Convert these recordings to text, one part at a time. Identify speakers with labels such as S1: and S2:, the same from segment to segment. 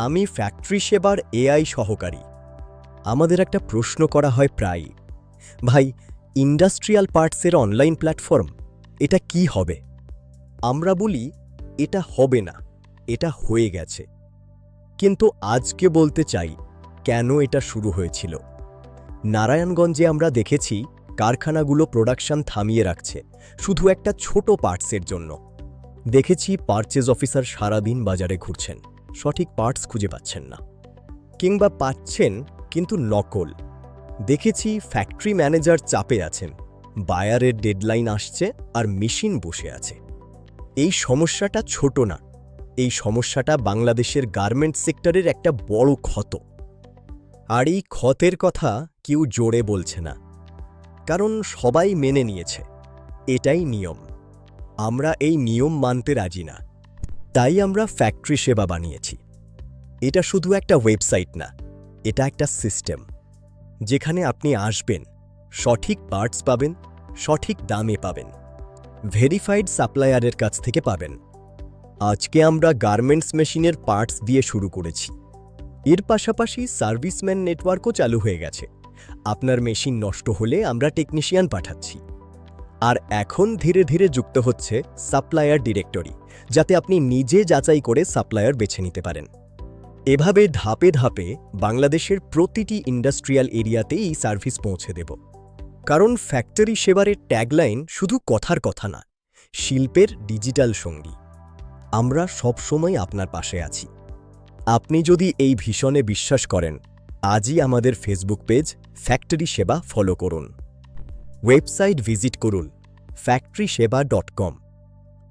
S1: আমি ফ্যাক্টরি সেবার এআই সহকারী। আমাদের একটা প্রশ্ন করা হয় প্রায়ই, ভাই, ইন্ডাস্ট্রিয়াল পার্টসের অনলাইন প্ল্যাটফর্ম, এটা কি হবে? আমরা বলি, এটা হবে না, এটা হয়ে গেছে। কিন্তু আজকে বলতে চাই কেন এটা শুরু হয়েছিল। নারায়ণগঞ্জে আমরা দেখেছি কারখানাগুলো প্রোডাকশন থামিয়ে রাখছে শুধু একটা ছোট পার্টসের জন্য। দেখেছি পারচেজ অফিসার সারাদিন বাজারে ঘুরছেন, সঠিক পার্টস খুঁজে পাচ্ছেন না, কিংবা পাচ্ছেন কিন্তু নকল। দেখেছি ফ্যাক্টরি ম্যানেজার চাপে আছেন, বায়ারের ডেডলাইন আসছে আর মেশিন বসে আছে। এই সমস্যাটা ছোট না, এই সমস্যাটা বাংলাদেশের গার্মেন্ট সেক্টরের একটা বড় ক্ষত। আর এই ক্ষতের কথা কেউ জোরে বলছে না, কারণ সবাই মেনে নিয়েছে এটাই নিয়ম। আমরা এই নিয়ম মানতে রাজি না, তাই আমরা ফ্যাক্টরি সেবা বানিয়েছি। এটা শুধু একটা ওয়েবসাইট না, এটা একটা সিস্টেম, যেখানে আপনি আসবেন, সঠিক পার্টস পাবেন, সঠিক দামে পাবেন, ভেরিফাইড সাপ্লায়ারের কাছ থেকে পাবেন। আজকে আমরা গার্মেন্টস মেশিনের পার্টস দিয়ে শুরু করেছি। এর পাশাপাশি সার্ভিসম্যান নেটওয়ার্কও চালু হয়ে গেছে। আপনার মেশিন নষ্ট হলে আমরা টেকনিশিয়ান পাঠাচ্ছি। আর এখন ধীরে ধীরে যুক্ত হচ্ছে সাপ্লায়ার ডিরেক্টরি, যাতে আপনি নিজে যাচাই করে সাপ্লায়ার বেছে নিতে পারেন। এভাবে ধাপে ধাপে বাংলাদেশের প্রতিটি ইন্ডাস্ট্রিয়াল এরিয়াতে এই সার্ভিস পৌঁছে দেব। কারণ ফ্যাক্টরি সেবারের ট্যাগলাইন শুধু কথার কথা না, শিল্পের ডিজিটাল সঙ্গী। আমরা সবসময় আপনার পাশে আছি। আপনি যদি এই ভিশনে বিশ্বাস করেন, আজই আমাদের ফেসবুক পেজ ফ্যাক্টরি সেবা ফলো করুন, ওয়েবসাইট ভিজিট করুন factoryseba.com,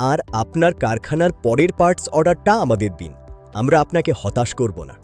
S1: আর আপনার কারখানার পরের পার্টস অর্ডারটা আমাদের দিন। আমরা আপনাকে হতাশ করব না।